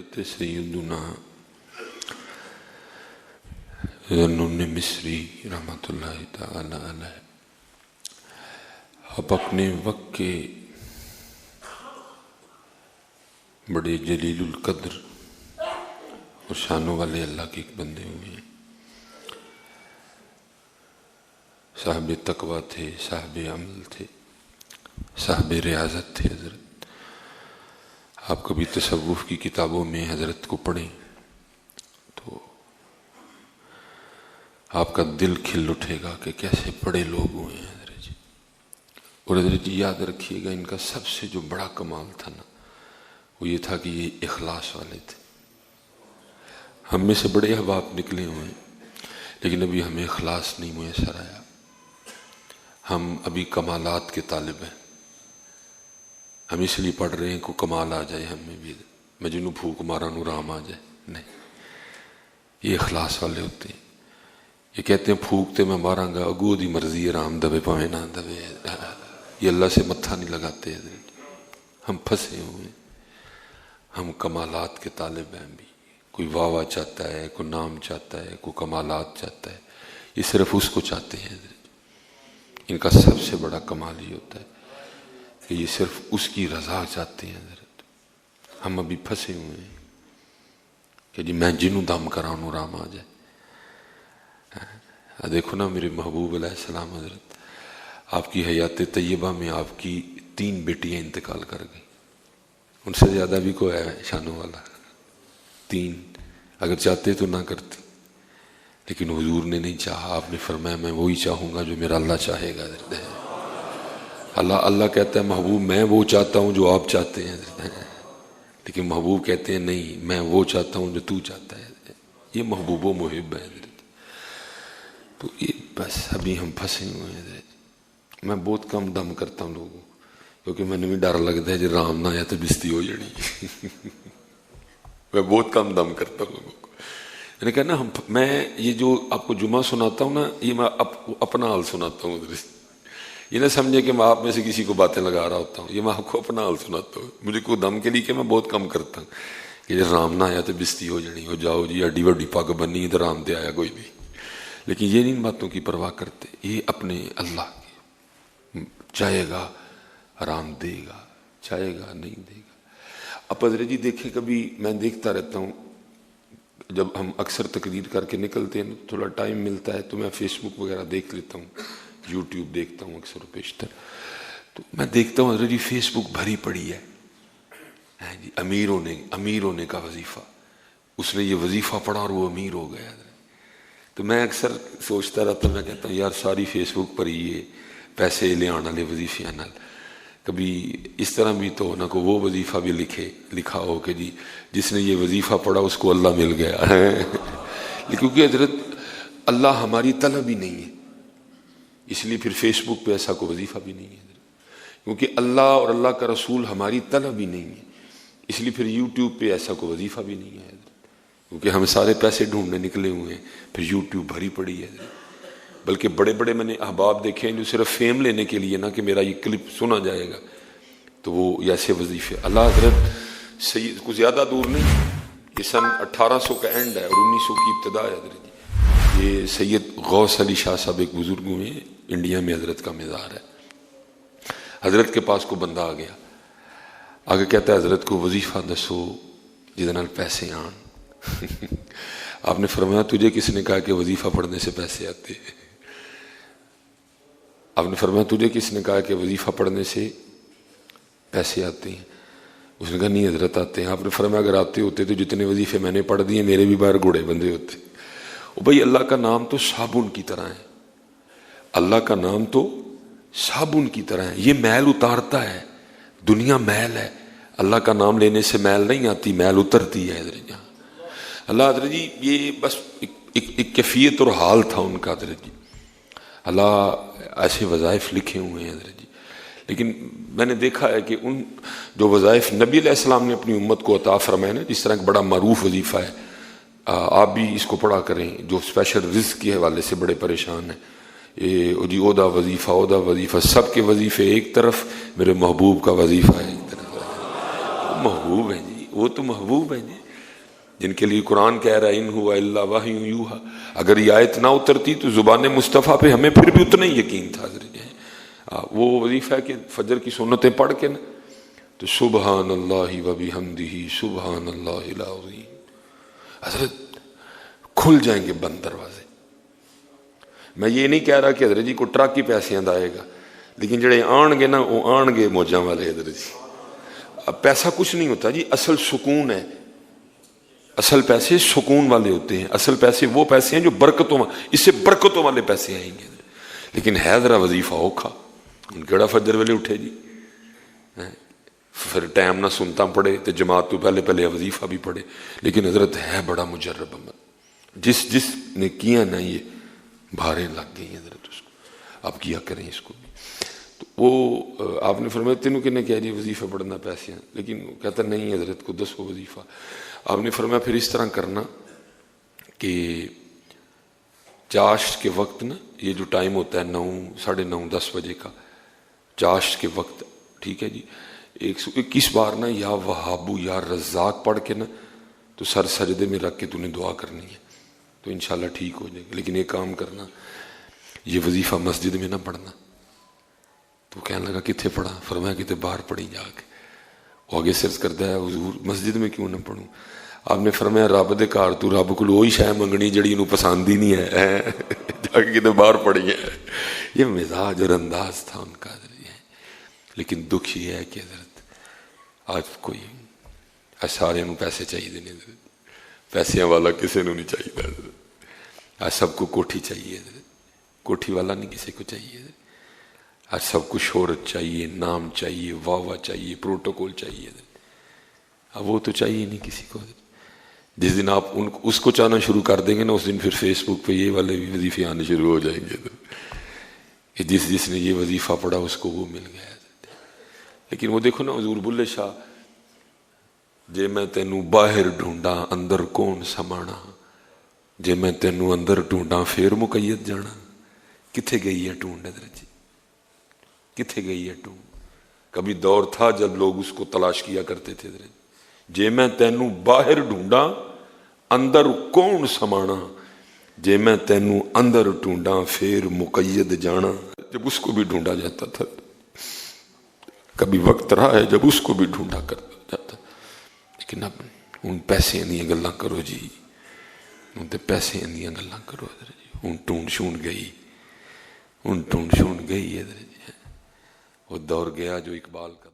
حضرت سیدنا ذوالنون مصری رحمۃ اللہ تعالی علیہ اب اپنے وقت کے بڑے جلیل القدر اور شانوں والے اللہ کے ایک بندے ہوئے ہیں. صاحب تقویٰ تھے، صاحب عمل تھے، صاحب ریاضت تھے. حضرت آپ کبھی تصوف کی کتابوں میں حضرت کو پڑھیں تو آپ کا دل کھل اٹھے گا کہ کیسے بڑے لوگ ہوئے ہیں حضرت جی. اور حضرت جی یاد رکھیے گا، ان کا سب سے جو بڑا کمال تھا نا، وہ یہ تھا کہ یہ اخلاص والے تھے. ہم میں سے بڑے احباب نکلے ہوئے ہیں لیکن ابھی ہمیں اخلاص نہیں میسر آیا. ہم ابھی کمالات کے طالب ہیں. ہم اس لیے پڑھ رہے ہیں کہ کمال آ جائے ہم میں بھی، مجنوں پھوک مارا نو رام آ جائے. نہیں، یہ اخلاص والے ہوتے ہیں. یہ کہتے ہیں پھوکتے میں ماراں گا، اگو دی مرضی ہے، رام دبے پاویں نہ دبے. یہ اللہ سے متھا نہیں لگاتے. ہم پھنسے ہوئے ہیں. ہم کمالات کے طالب ہیں. بھی کوئی واہ واہ چاہتا ہے، کوئی نام چاہتا ہے، کوئی کمالات چاہتا ہے. یہ صرف اس کو چاہتے ہیں. ان کا سب سے بڑا کمال یہ ہوتا ہے کہ یہ صرف اس کی رضا چاہتے ہیں. حضرت ہم ابھی پھنسے ہوئے ہیں کہ جی میں جنوں دم کراؤں رام آ جائے. دیکھو نا میرے محبوب علیہ السلام حضرت، آپ کی حیات طیبہ میں آپ کی 3 بیٹیاں انتقال کر گئی. ان سے زیادہ بھی کوئی ہے شانوں والا؟ 3. اگر چاہتے تو نہ کرتے، لیکن حضور نے نہیں چاہا. آپ نے فرمایا میں وہی چاہوں گا جو میرا اللہ چاہے گا. اللہ کہتا ہے محبوب میں وہ چاہتا ہوں جو آپ چاہتے ہیں، لیکن محبوب کہتے ہیں نہیں، میں وہ چاہتا ہوں جو تو چاہتا ہے. یہ محبوب و محب ہے. تو یہ بس ابھی ہم پھنسے ہوئے ہیں. میں بہت کم دم کرتا ہوں لوگوں، کیونکہ میں نے بھی ڈر لگتا ہے جی رام نہ آیا تو بستی ہو جانی. میں بہت کم دم کرتا ہوں لوگوں کو. میں نے کہا نا میں یہ جو آپ کو جمعہ سناتا ہوں نا، یہ میں اپنا حال سناتا ہوں. یہ نہ سمجھے کہ میں آپ میں سے کسی کو باتیں لگا رہا ہوتا ہوں. یہ میں آپ کو اپنا حال سناتا ہوں. مجھے کوئی دم کے لیے کہ میں بہت کم کرتا ہوں کہ جی رام نہ آیا تو بستی ہو جانی. ہو جاؤ جی اڈی وڈی پگ بنی تو رام تے آیا کوئی نہیں. لیکن یہ نہیں باتوں کی پرواہ کرتے. یہ اپنے اللہ کی، چاہے گا آرام دے گا، چاہے گا نہیں دے گا. اب حضرت جی دیکھیں، کبھی میں دیکھتا رہتا ہوں جب ہم اکثر تقریر کر کے نکلتے ہیں تھوڑا ٹائم ملتا ہے تو میں فیس بک وغیرہ دیکھ لیتا ہوں، یوٹیوب دیکھتا ہوں اکثر و بیشتر. تو میں دیکھتا ہوں حضرت جی فیس بک بھری پڑی ہے جی امیر ہونے کا وظیفہ. اس نے یہ وظیفہ پڑھا اور وہ امیر ہو گیا. تو میں اکثر سوچتا رہتا ہوں، میں کہتا ہوں یار ساری فیس بک پر یہ پیسے لے آنے والے وظیفے نال کبھی اس طرح بھی تو ہونا کو وہ وظیفہ بھی لکھا ہو کہ جی جس نے یہ وظیفہ پڑھا اس کو اللہ مل گیا. کیونکہ حضرت اللہ ہماری طلب ہی نہیں ہے، اس لیے پھر فیس بک پہ ایسا کوئی وظیفہ بھی نہیں ہے. کیونکہ اللہ اور اللہ کا رسول ہماری طلب ہی نہیں ہے، اس لیے پھر یوٹیوب پہ ایسا کوئی وظیفہ بھی نہیں ہے. کیونکہ ہم سارے پیسے ڈھونڈنے نکلے ہوئے ہیں، پھر یوٹیوب بھری پڑی ہے. بلکہ بڑے بڑے میں نے احباب دیکھے ہیں جو صرف فیم لینے کے لیے نا کہ میرا یہ کلپ سنا جائے گا، تو وہ ایسے وظیفے. اللہ حضرت سید کو زیادہ دور نہیں، یہ سن 1800 کا اینڈ ہے اور 1900 کی ابتدا ہے. حضرت جی یہ سید غوث علی شاہ صاحب ایک بزرگ ہوئے ہیں، انڈیا میں حضرت کا مزار ہے. حضرت کے پاس کو بندہ آ گیا، آگے کہتا ہے حضرت کو وظیفہ دسو جہدے نال پیسے آن. آپ نے فرمایا تجھے کس نے کہا کہ وظیفہ پڑھنے سے پیسے آتے ہیں؟ آپ نے فرمایا تجھے کس نے کہا کہ وظیفہ پڑھنے سے پیسے آتے ہیں؟ اس نے کہا نہیں حضرت آتے ہیں. آپ نے فرمایا اگر آتے ہوتے تو جتنے وظیفے میں نے پڑھ دیے میرے بھی باہر گھوڑے بندے ہوتے. بھائی اللہ کا نام تو صابن کی طرح ہے. اللہ کا نام تو صابن کی طرح ہے، یہ میل اتارتا ہے. دنیا میل ہے، اللہ کا نام لینے سے میل نہیں آتی، میل اترتی ہے. حضرت اللہ حضرت جی یہ بس ایک کیفیت اور حال تھا ان کا. حضرت جی اللہ ایسے وظائف لکھے ہوئے ہیں حضرت جی. لیکن میں نے دیکھا ہے کہ ان جو وظائف نبی علیہ السلام نے اپنی امت کو عطا فرمائے نا، جس طرح ایک بڑا معروف وظیفہ ہے، آپ بھی اس کو پڑھا کریں جو اسپیشل رزق کے حوالے سے بڑے پریشان ہیں. یہ جی اودا وظیفہ سب کے وظیفے ایک طرف، میرے محبوب کا وظیفہ ہے ایک طرف. محبوب ہیں جی، وہ تو محبوب ہیں جی، جن کے لیے قرآن کہہ رہا ہے ان ہوا الا وحی یوحی. اگر یہ آیت نہ اترتی تو زبان مصطفیٰ پہ ہمیں پھر بھی اتنا ہی یقین تھا. وہ وظیفہ ہے کہ فجر کی سنتیں پڑھ کے نا تو سبحان اللہ و بحمدہ سبحان اللہ العظیم، حضرت کھل جائیں گے بند دروازے. میں یہ نہیں کہہ رہا کہ حضرت جی کو ٹرک ہی پیسے آئے گا، لیکن جڑے آن گے نا وہ آن گے موجاں والے حضرت جی. اب پیسہ کچھ نہیں ہوتا جی، اصل سکون ہے. اصل پیسے سکون والے ہوتے ہیں، اصل پیسے وہ پیسے ہیں جو برکتوں، اس سے برکتوں والے پیسے آئیں گے. لیکن ہے ذرا وظیفہ اوکھا. ان کیڑا فجر ویلے اٹھے جی، پھر ٹائم نہ سنتا پڑے تو جماعت تو پہلے وظیفہ بھی پڑھے. لیکن حضرت ہے بڑا مجرب عمل، جس نے کیا نا یہ بھاریں لگ گئی حضرت اس کو، آپ کیا کریں اس کو بھی. تو وہ آپ نے فرمایا تینوں کہ نے کہہ جی وظیفہ پڑھنا پیسے ہیں، لیکن کہتا نہیں حضرت کو 10 وظیفہ. آپ نے فرمایا پھر اس طرح کرنا کہ چاشت کے وقت نا، یہ جو ٹائم ہوتا ہے 9 ساڑھے 9 10 بجے کا چاشت کے وقت، ٹھیک ہے جی، 121 بار نا یا وہابو یا رزاق پڑھ کے نا تو سر سجدے میں رکھ کے تو نے دعا کرنی ہے تو انشاءاللہ ٹھیک ہو جائے گا. لیکن ایک کام کرنا، یہ وظیفہ مسجد میں نہ پڑھنا. تو کہنے لگا کتنے پڑھا؟ فرمایا کتنے باہر پڑھی جا کے. وہ آگے سرچ کرتا ہے حضور مسجد میں کیوں نہ پڑھوں؟ آپ نے فرمایا رب دے گھر تو رب کو وہی شے منگنی جڑی انہوں پسند ہی نہیں ہے، جا کے کتنے باہر پڑھی ہے. یہ مزاج اور انداز تھا ان کا. لیکن دکھ یہ ہے کہ حضرت آج کوئی سارے پیسے چاہیے نہیں حضرت، پیسے والا کسی نے نہیں چاہیے حضرت. آج سب کو کوٹھی چاہیے حضرت، کوٹھی والا نہیں کسی کو چاہیے حضرت. آج سب کو شہرت چاہیے، نام چاہیے، واہ چاہیے، پروٹوکول چاہیے حضرت. اب وہ تو چاہیے نہیں کسی کو حضرت. جس دن آپ اس کو چاہنا شروع کر دیں گے نا، اس دن پھر فیس بک پہ یہ والے بھی وظیفے آنے شروع ہو جائیں گے کہ جس نے یہ وظیفہ پڑھا اس کو وہ مل گیا. لیکن وہ دیکھو نا حضور بلے شاہ، جے میں تینوں باہر ڈھونڈا اندر کون سمانا، جے میں تینوں اندر ڈھونڈا پھر مقید جانا. کتھے گئی ہے ڈھونڈ حضرت جی، کتھے گئی ہے ڈھونڈ؟ کبھی دور تھا جب لوگ اس کو تلاش کیا کرتے تھے حضرت. جے میں تینوں باہر ڈھونڈا اندر کون سمانا، جے میں تینوں اندر ڈھونڈا پھر مقید جانا. جب اس کو بھی ڈھونڈا جاتا تھا، کبھی وقت رہا ہے جب اس کو بھی ڈھونڈا کرتا جاتا. لیکن اب ان پیسے دیاں گلاں کرو جی، ان تے پیسے دیاں گلاں کرو حضرت جی. ان ٹونڈ شونڈ گئی، ان ٹونڈ شونڈ گئی حضرت جی. وہ دور گیا جو اقبال کا